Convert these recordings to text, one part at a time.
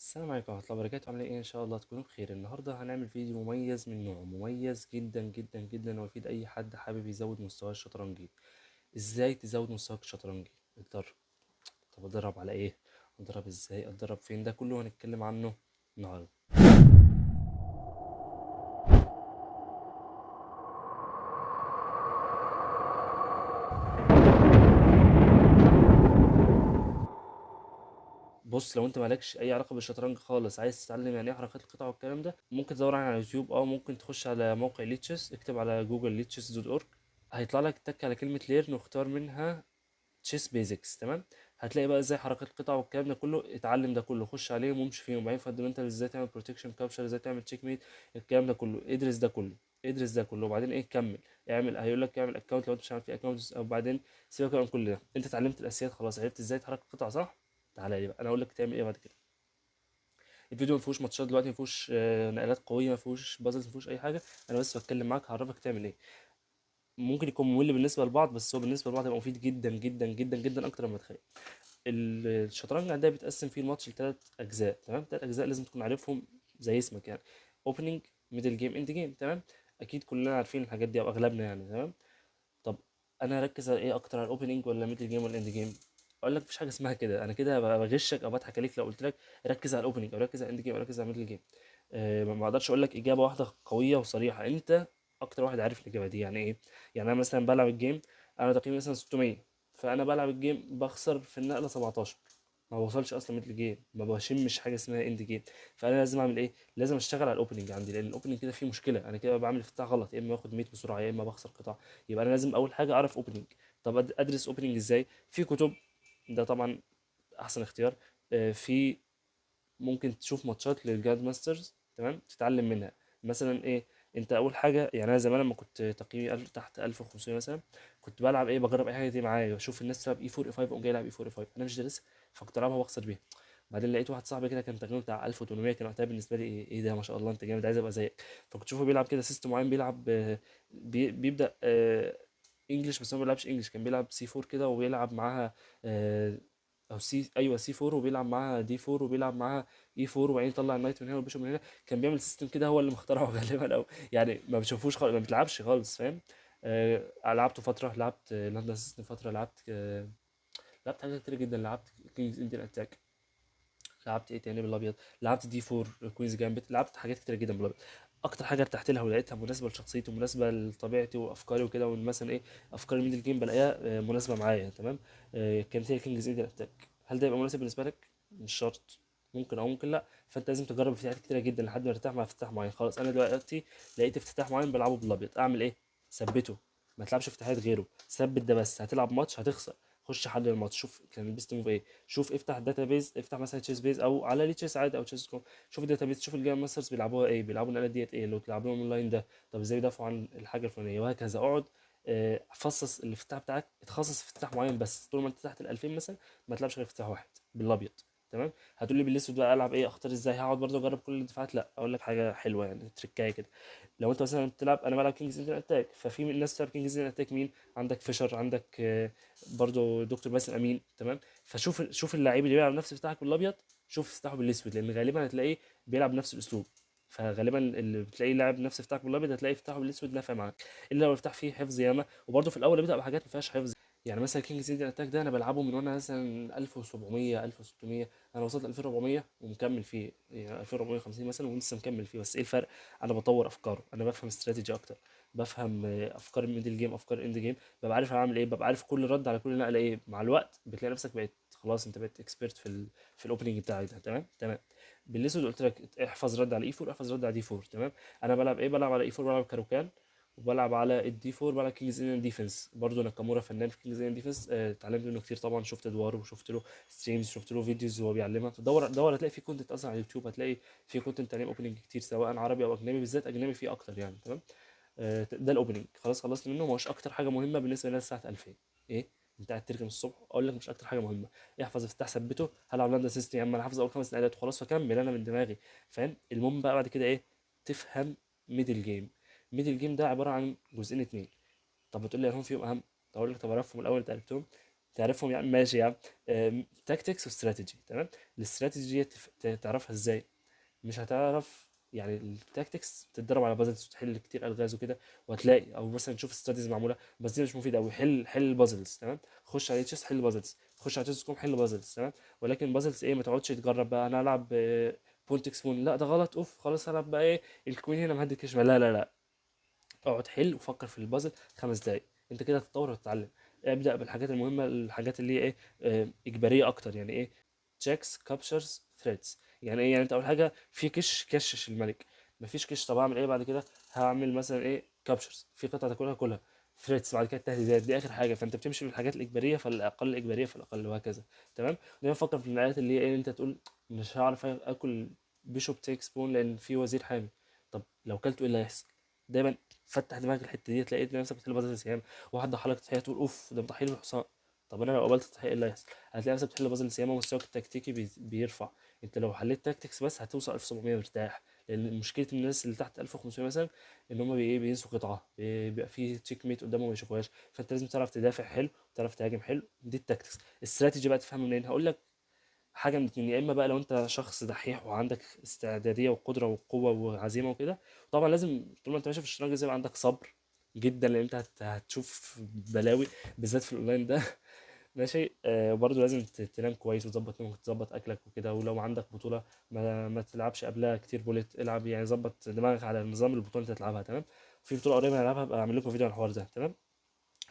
السلام عليكم ورحمة الله وبركاته. عاملين ايه؟ ان شاء الله تكونوا بخير. النهارده هنعمل فيديو مميز من نوعه، مميز جدا جدا جدا، ويفيد اي حد حابب يزود مستواه الشطرنجي. ازاي تزود مستواك الشطرنجي؟ اتدرب. طب اتدرب على ايه؟ اتدرب ازاي؟ اتدرب فين؟ ده كله هنتكلم عنه النهارده. بص، لو انت مالكش اي علاقه بالشطرنج خالص، عايز تتعلم يعني ايه حركات القطع والكلام ده، ممكن تدور على يوتيوب او ممكن تخش على موقع ليتشس. اكتب على جوجل ليتشس دوت اورج، هيطلع لك تك على كلمه ليرن واختار منها تشيس بيزكس. تمام. هتلاقي بقى ازاي حركات القطع والكلام ده كله، اتعلم ده كله، خش عليهم وامشي فيهم. وبعدين فاندمنتال، ازاي تعمل بروتكشن كابشر، ازاي تعمل تشيك ميت، الكلام ده كله ادرس ده كله. ادرس ده كله وبعدين ايه، كمل. اعمل، هيقول لك اعمل اكونت لو انت مش عارف في اكونت. او بعدين سيبك بقى من كل ده، انت اتعلمت الاساسيات خلاص، عرفت ازاي تحرك القطع صح. تعالى لي بقى انا اقول لك تعمل ايه بعد كده. الفيديو ما فيهوش ماتشات دلوقتي، ما فيهوش نقلات قويه، ما فيهوش بازلز، ما فيهوش اي حاجه. انا بس بتكلم معاك، هعرفك تعمل ايه. ممكن يكون ممل بالنسبه لبعض، بس هو بالنسبه لبعض هيبقى مفيد جدا جدا جدا جدا اكتر مما تتخيل. الشطرنج عندنا بيتقسم فيه الماتش لثلاث اجزاء. تمام، ثلاث اجزاء لازم تكون عارفهم زي اسمك يعني. اوبننج، ميدل جيم، اند جيم. تمام. اكيد كلنا عارفين الحاجات دي او اغلبنا يعني. تمام. طب انا اركز على ايه اكتر، على الاوبننج ولا ميدل جيم ولا اند جيم؟ اقول لك مفيش حاجه اسمها كده، انا كده بغشك او بضحك عليك لو قلت لك ركز على الاوبننج او ركز على الاند جيم او ركز على الميدل جيم. ما اقدرش اقول لك اجابه واحده قويه وصريحه. انت اكتر واحد عارف الاجابه دي يعني ايه. يعني انا مثلا بلعب الجيم، انا تقييمي مثلا 600، فانا بلعب الجيم بخسر في النقله 17، ما بوصلش اصلا ميدل جيم، ما بشمش حاجه اسمها اند جيم. فانا لازم اعمل ايه؟ لازم اشتغل على الاوبننج عندي، لان الاوبننج كده فيه مشكله، انا كده بعمل افتتاح غلط، يا اما باخد ميت بسرعه يا اما بخسر قطع. يبقى انا لازم اول حاجه اعرف اوبننج. طب ادرس اوبننج ازاي؟ في كتب، ده طبعا احسن اختيار. في ممكن تشوف ماتشات للجراند ماسترز، تمام، تتعلم منها. مثلا ايه؟ انت اول حاجه يعني، انا زمان لما كنت تقييمي تحت 1500 مثلا، كنت بلعب ايه، بجرب اي حاجه دي معايا، بشوف الناس تلعب اي 4 اي 5، اقوم جاي العب اي 4 اي 5، انا مش دارسها، فكنت العبها واخسر بيها. بعدين لقيت واحد صاحبي كده كان تقييمه بتاع 1800، كان وقتها بالنسبه لي ايه ده، ما شاء الله انت جامد، عايز ابقى زيك. فكنت اشوفه بيلعب كده سيستم معين، بيلعب بيبدا انجلش، بس هو ما بيلعبش انجلش، كان بيلعب سي 4 كده وبيلعب معاها آه، او سي، ايوه سي 4، وبيلعب معاها دي 4، وبيلعب معاها اي 4، وبعدين يطلع النايت من هنا والبيشوب من هنا. كان بيعمل سيستم كده هو اللي مخترعه غالبا، او يعني ما بشوفوش خالص، ما بتلعبش خالص، فاهم. لعبته فتره، لعبت لاندا سيستم فتره، لعبت لعبت حاجات كتير جدا، لعبت كينجز انديان اتاك، لعبت ايه تاني بالابيض، لعبت دي 4 كوينز جامبت، لعبت حاجات كتير جدا بالابيض. اكتر حاجه ارتحت لها ولقيتها مناسبه لشخصيتي ومناسبه لطبيعتي وافكاري وكده، ومثلا ايه، افكار الميدل جيم بلاقيها مناسبه معايا. تمام. كانت هي كينجز انديان اتاك. هل ده يبقى مناسب بالنسبه لك؟ مش شرط، ممكن او ممكن لا. فانت لازم تجرب افتتاحات كتيره جدا لحد ما ترتاح مع افتتاح معين. خلاص انا دلوقتي لقيت افتتاح معين بلعبه بالابيض، اعمل ايه؟ ثبته. ما تلعبش افتتاحات غيره، ثبت ده بس. هتلعب ماتش هتخسر، خش حل الماتش، شوف كان البيست موف ايه، شوف افتح داتابيز، افتح مثلا تشيس بيز او على لي تشيس عادي او تشيس كوم، شوف الداتابيز، شوف الجيم ماسترز بيلعبوها ايه، بيلعبوا النقله ديت ايه، لو تلعب لهم اونلاين ده، طب ازاي بيدافعوا عن الحاجه الفلانيه، وهكذا. اقعد فصص الافتتاح بتاعك، اتخصص في افتتاح معين بس. طول ما انت تحت ال 2000 مثلا، ما تلعبش غير افتتاح واحد بالابيض. تمام. هتقول لي بالاسود بقى العب ايه، اختار ازاي، هقعد برضه اجرب كل الدفاعات؟ لا، اقول لك حاجه حلوه يعني، تريكايه كده. لو انت مثلا بتلعب، انا بلعب كينجز اندر اتاك، ففي الناس بتلعب كينجز اندر اتاك مين؟ عندك فيشر، عندك برضو دكتور باسم امين. تمام. شوف اللعيب اللي بيلعب نفس افتتاحك بالابيض، شوف افتتاحه بالاسود، لان غالبا هتلاقيه بيلعب نفس الاسلوب. فغالبا اللي بتلاقيه لاعب نفس افتتاحك بالابيض هتلاقي افتتاحه بالاسود نافع معاك، الا لو افتتاح فيه حفظ ياما. وبرضه في الاول بيبدا بحاجات ما فيهاش حفظ. يعني مثلا كينجز اندر اتاك ده انا بلعبه من وانا مثلا 1700 1600، انا وصلت 2400 ومكمل فيه، يعني 2450 مثلا ولسه مكمل فيه. بس ايه الفرق؟ انا بطور افكاره، انا بفهم استراتيجي اكتر، بفهم افكار الميدل جيم، افكار الاند جيم، ببقى عارف انا هعمل ايه، ببقى عارف كل رد على كل نقله ايه. مع الوقت بتلاقي نفسك بقيت خلاص، انت بقيت اكسبيرت في الاوبننج بتاعك ده. تمام تمام. بالاسود قلت لك احفظ رد على اي 4، احفظ رد على دي 4. تمام. انا بلعب ايه؟ بلعب على اي 4 بلعب كاروكان، وبلعب على الدي 4 بلعب كينجز ان ديفنس. برضه ناكامورا فنان في كينجز ان ديفنس، اتعلمت منه كتير طبعا، شفت ادواره وشفت له ستريمز، شفت له فيديوز وهو بيعلمها. دور هتلاقي في كونتنت اصلا على اليوتيوب، هتلاقي في كونتنت تعليم اوبننج كتير، سواء عربي او اجنبي، بالذات اجنبي فيه اكتر يعني. تمام. ده الاوبننج، خلاص خلصت منه. ما هوش اكتر حاجه مهمه بالنسبه للناس ساعه 2000. ايه؟ انت قاعد تركن الصبح، اقول لك مش اكتر حاجه مهمه. احفظ افتح ثبته، هلعب لاندا سيستم يا عم، انا حافظ اول خمس نقلات وخلاص، فكمل انا من دماغي. فاهم؟ المهم بقى بعد كده ايه؟ تفهم ميدل جيم. ميدل جيم ده عباره عن جزئين اتنين. طب بتقول لي انهم فيهم اهم؟ اقول لك طب اعرفهم الاول، انت عرفتهم. تعرفهم يعني، ماشي يا عم. تاكتكس واستراتيجي، تمام. الاستراتيجي تعرفها ازاي؟ مش هتعرف يعني التاكتكس تتدرب على بازلز وتحل كتير الغاز وكده، وهتلاقي، او مثلا تشوف استراتيجيز معموله، بس دي مش مفيده قوي. حل البازلز، تمام. خش على تشيس حل بازلز، خش على تشيس كوم حل بازلز، تمام. ولكن بازلز ايه، ما تقعدش تجرب بقى انا العب بولتكس مون، لا ده غلط، اوف خلاص هلعب بقى ايه الكوين هنا مهدي كشمال، لا لا لا. اقعد حل وفكر في البازل 5 دقايق، انت كده هتتطور وتتعلم. ابدا بالحاجات المهمه، الحاجات اللي هي ايه اجباريه اكتر، يعني ايه تشيكس كابتشرز ثريدز. يعني ايه؟ يعني انت اول حاجه في كشش الملك، مفيش كش، طب اعمل ايه بعد كده؟ هعمل مثلا ايه كابتشرز، في قطعه تاكلها كلها. ثريدز بعد كده التهديدات، دي اخر حاجه. فانت بتمشي بالحاجات الاجباريه فالاقل اجباريه فالاقل، وهكذا. تمام. دايما فكر في النهايات اللي هي ايه، انت تقول مش هعرف اكل بيشوب تيكس بون لان في وزير حامي. طب لو كلته ايه اللي هيحصل؟ دايما فتح دماغك الحته دي، تلاقي نفسك بتحل بازل سيام. واحد ضحى لك تحيه تقول اوف ده مضحي لي بالحصان. طب انا لو قبلت التحيه ايه اللي هيحصل؟ هتلاقي نفسك بتحل بازل سيام ومستواك التكتيكي بيرفع. انت لو حليت تاكتكس بس هتوصل 1700 مرتاح. لان مشكله الناس اللي تحت 1500 مثلا ان هم بينسوا قطعه، بيبقى في تشيك ميت قدامهم ما يشوفوهاش. فانت لازم تعرف تدافع حلو، تعرف تهاجم حلو، دي التاكتكس. الاستراتيجي بقى تفهمه منين؟ هقول لك حاجه من اتنين. يا اما بقى لو انت شخص دحيح وعندك استعداديه وقدره وقوه وعزيمه وكده، طبعا لازم طول ما انت ماشي في الشطرنج لازم يبقى عندك صبر جدا، لان انت هتشوف بلاوي بالذات في الاونلاين ده. ماشي. وبرضه لازم تنام كويس وتظبط نومك وتظبط اكلك وكده. ولو عندك بطوله ما تلعبش قبلها كتير بوليت، العب يعني ظبط دماغك على نظام البطوله اللي انت تلعبها، تمام. في بطوله قريبه هنلعبها بقى اعمل لكم فيديو عن الحوار ده، تمام.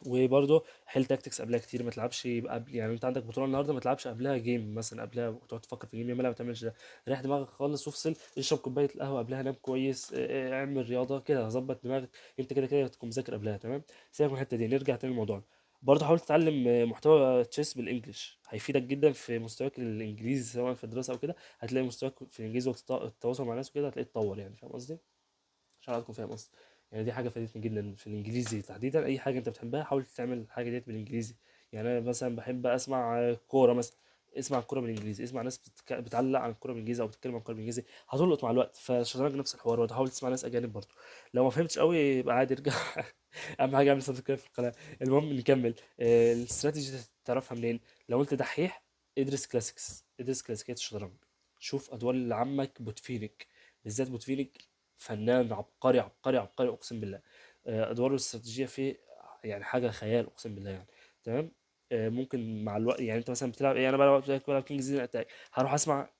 وبرضه حل تاكتكس قبلها كتير، ما تلعبش يبقى قبل، يعني انت عندك بطوله النهارده ما تلعبش قبلها جيم مثلا، قبلها وتقعد تفكر في جيم، ياما لا ما تعملش ده. ريح دماغك خالص وافصل، اشرب كوبايه القهوه قبلها، نام كويس، اعمل رياضه كده، ظبط دماغك. انت كده كده هتكون مذاكر قبلها، تمام. سيبك من الحته دي، نرجع تاني لموضوعنا. برضه حاول تتعلم محتوى تشيس بالانجلش، هيفيدك جدا في مستواك الانجليزي سواء في الدراسه او كده. هتلاقي مستواك في الانجليزي والتواصل مع الناس وكده هتلاقيه اتطور، يعني فاهم قصدي؟ عشان أكون فاهم قصدي. يعني دي حاجة فادتني جدا في الإنجليزي تحديدا. أي حاجة أنت بتحبها حاول تعمل الحاجة ديت بالإنجليزي. يعني أنا مثلا بحب أسمع كورة مثلا، اسمع الكورة بالإنجليزي، اسمع ناس بتعلق عن الكورة بالإنجليزي أو بتتكلم عن الكورة بالإنجليزي، هتلقط مع الوقت. فالشطرنج نفس الحوار برضه، حاول تسمع ناس أجانب برضه. لو ما فهمتش قوي يبقى عادي ارجع. أهم حاجة اعمل سبسكرايب في القناة. المهم نكمل. الاستراتيجي تعرفها منين؟ لو أنت دحيح ادرس كلاسيكس، ادرس كلاسيكيات الشطرنج. شوف أدوار اللي عمك بوتفينك، بالذات بوتفينك فنان عبقري عبقري عبقري اقسم بالله. ادواره الاستراتيجيه فيه يعني حاجه خيال اقسم بالله يعني، تمام. ممكن مع الوقت يعني انت مثلا بتلعب ايه، انا بلعب كينج زين اتاك، هروح اسمع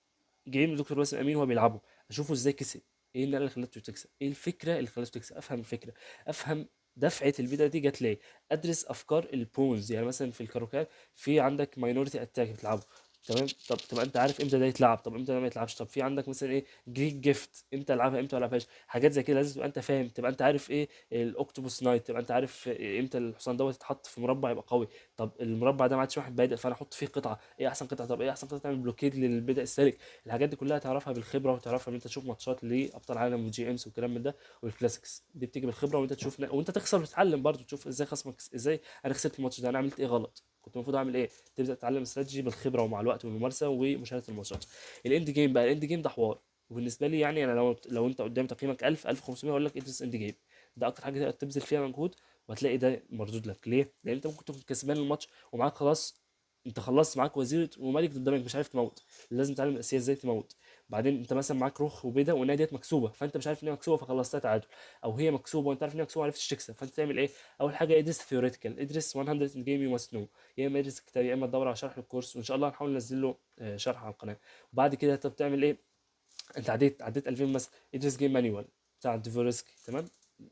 جيم لدكتور باسم امين وهو بيلعبه، اشوفه ازاي كسب، ايه اللي خلته تكسب، ايه الفكره اللي خلته تكسب، افهم الفكره، افهم دفعه البيضه دي جت ليه، ادرس افكار البونز. يعني مثلا في الكاروكان في عندك ماينورتي اتاك بتلعبه، تمام. طب تبقى انت عارف امتى ده يتلعب، طب امتى ده ما يتلعبش. طب في عندك مثلا ايه جريك جيفت، امتى العبها امتى ما العبهاش، حاجات زي كده لازم تبقى انت فاهم، تبقى انت عارف ايه الاوكتوبوس نايت، تبقى انت عارف امتى الحصان دوت يتحط في مربع يبقى قوي. طب المربع ده ما عادش واحد بادئ فانا احط فيه قطعه، ايه احسن قطعه، طب ايه احسن قطعه تعمل بلوكيد للبدء السالك. الحاجات دي كلها تعرفها بالخبره، وتعرفها ان انت تشوف ماتشات لابطال عالم وجي امس والكلام من ده. والكلاسيكس دي بتيجي بالخبره، وانت تشوف وانت تخسر وتتعلم برضه، تشوف ازاي خصمك، ازاي انا خسرت الماتش ده، انا عملت ايه غلط، كنت المفروض اعمل ايه. تبدا تتعلم استراتيجي بالخبره ومع الوقت والممارسه ومشاهده الماتشات. الاند جيم بقى، الاند جيم ده حوار. وبالنسبه لي يعني انا لو انت قدام تقييمك 1000 1500 اقول لك ادرس اند جيم. ده اكتر حاجه تقدر تبذل فيها مجهود وهتلاقي ده مردود لك. ليه؟ لان انت ممكن تكون كسبان الماتش ومعاك خلاص، انت خلصت معاك وزير وملك قدامك مش عارف تموت. لازم تتعلم الاساسيات ازاي تموت. بعدين انت مثلا معاك رخ وبيضه والنهايه ديت مكسوبه، فانت مش عارف ان هي مكسوبه فخلصتها تعادل، او هي مكسوبه وانت عارف ان هي مكسوبه ما عرفتش تكسب، فانت تعمل ايه؟ اول حاجه ادرس ثيوريتيكال، ادرس 100 ان جيم يو ماست نو. يا اما ادرس كتاب يا اما تدور على شرح للكورس، وان شاء الله هنحاول ننزل له شرح على القناه. وبعد كده طب تعمل ايه؟ انت عديت 2000 مثلا، ادرس جيم مانيوال بتاع ديفورسكي، تمام.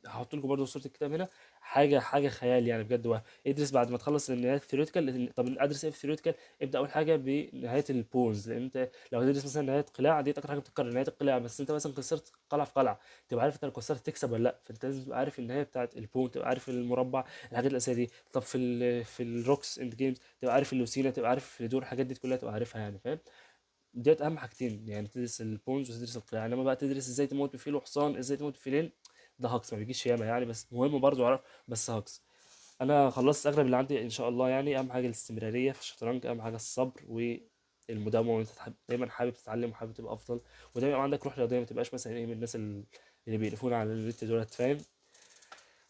هحط لكم برضه صوره الكتاب هنا. حاجه خيال يعني بجد. ادرس بعد ما تخلص النهايات الثيوريتيكال. طب ادرس ايه في الثيوريتيكال؟ ابدا اول حاجه بنهايه البونز، لان انت لو هتدرس مثلا نهايه قلاع دي اكتر حاجه بتتكرر نهايه القلاع، بس انت مثلا خسرت قلعه في قلعه، تبقى عارف انت لو خسرت تكسب ولا لا. فانت لازم تبقى عارف النهايه بتاعت البون، تبقى عارف المربع، الحاجات الاساسيه دي. طب في الروكس اند جيمز تبقى عارف اللوسينا، تبقى عارف الدور، الحاجات دي كلها تبقى عارفها يعني، فاهم؟ ديت اهم حاجتين، يعني تدرس البونز وتدرس القلاع. انما بقى تدرس ازاي تموت بفيل وحصان، ازاي تموت بفيلين، ده هاكس ما بيجيش ياما يعني، بس مهم برضو اعرف، بس هاكس. انا خلصت اغلب اللي عندي ان شاء الله. يعني اهم حاجه الاستمراريه في الشطرنج، اهم حاجه الصبر والمداومه، وانت دايما حابب تتعلم وحابب تبقى افضل، ودايما يبقى عندك روح رياضيه، ما تبقاش مثلا ايه من الناس اللي بيقرفونا على النت دولت، فاهم؟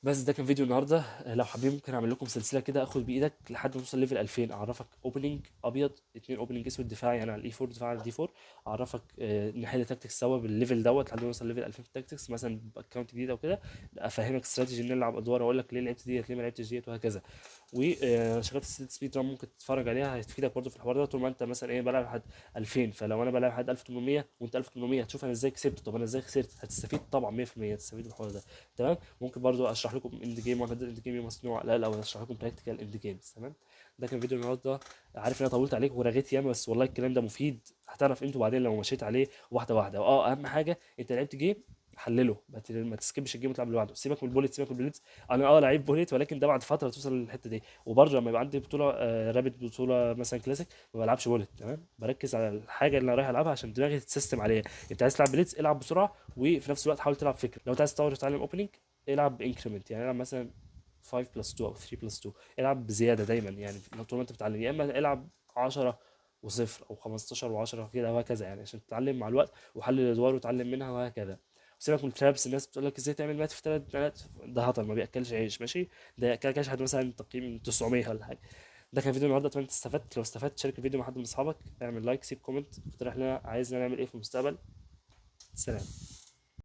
بس ده كان فيديو النهارده. لو حابين ممكن اعمل لكم سلسله كده، اخد بايدك لحد ما توصل ليفل 2000، اعرفك اوبننج ابيض، اتنين اوبننج اسود، دفاع يعني على الاي 4، دفاع على الدي 4، اعرفك نحل تاكتكس سوا بالليفل دوت لحد ما نوصل ليفل 2000 في التاكتكس مثلا باكونت جديد او كده، افهمك استراتيجي نلعب ادوار، اقول لك ليه لعبت ديت ليه ما لعبتش ديت وهكذا. وشغلت سلسله سبيد ران ممكن تتفرج عليها، هتفيدك برضه في الحوار ده. طول ما انت مثلا ايه بلعب لحد 2000، فلو انا بلعب لحد 1800 وانت 1800 هتشوف انا ازاي كسبت، طب انا ازاي خسرت، هتستفيد طبعا 100%، هتستفيد من الحوار ده. تمام. ممكن برضو اشرح لكم اند جيم واحد اند جيم مصنوع، لا لا، اشرح لكم براكتيكال اند جيمز. تمام. ده كان فيديو النهارده. عارف ان انا طولت عليك ورغيت ياما، بس والله الكلام ده مفيد، هتعرف قيمته بعدين لو مشيت عليه واحده واحده. اهم حاجه انت لعبت جيم حلله، ما تسكبش الجيم وتلعب اللي بعده، سيبك من البوليت، سيبك من البوليتس. انا لعيب بوليت، ولكن ده بعد فتره توصل للحته دي. وبرضه لما يبقى عندي بطوله رابط، بطوله مثلا كلاسيك، ما بلعبش بوليت. تمام. بركز على الحاجه اللي انا رايح العبها عشان دماغي تتسيستم عليها. انت عايز تلعب بليتس، العب بسرعه، وفي نفس الوقت حاول تلعب فكر. لو انت عايز تطور وتتعلم اوبننج، العب بانكريمنت، يعني العب مثلا 5 بلس 2 او 3 بلس 2، العب بزياده دايما يعني طول ما انت بتتعلم. يا اما العب 10 وصفر او 15 و10 كده وهكذا، يعني عشان تتعلم مع الوقت وحل الادوار وتتعلم منها وهكذا. سيبك من الترابس، الناس بتقول لك ازاي تعمل مات في 3 ده هطل ما بياكلش عيش. ماشي. ده ياكلك عيش حد مثلا تقييم 900 ولا حاجه. ده كان فيديو النهارده، اتمنى انت استفدت. لو استفدت شارك الفيديو مع حد من اصحابك، اعمل لايك، سيب كومنت، اقترح لنا عايزنا نعمل ايه في المستقبل. سلام.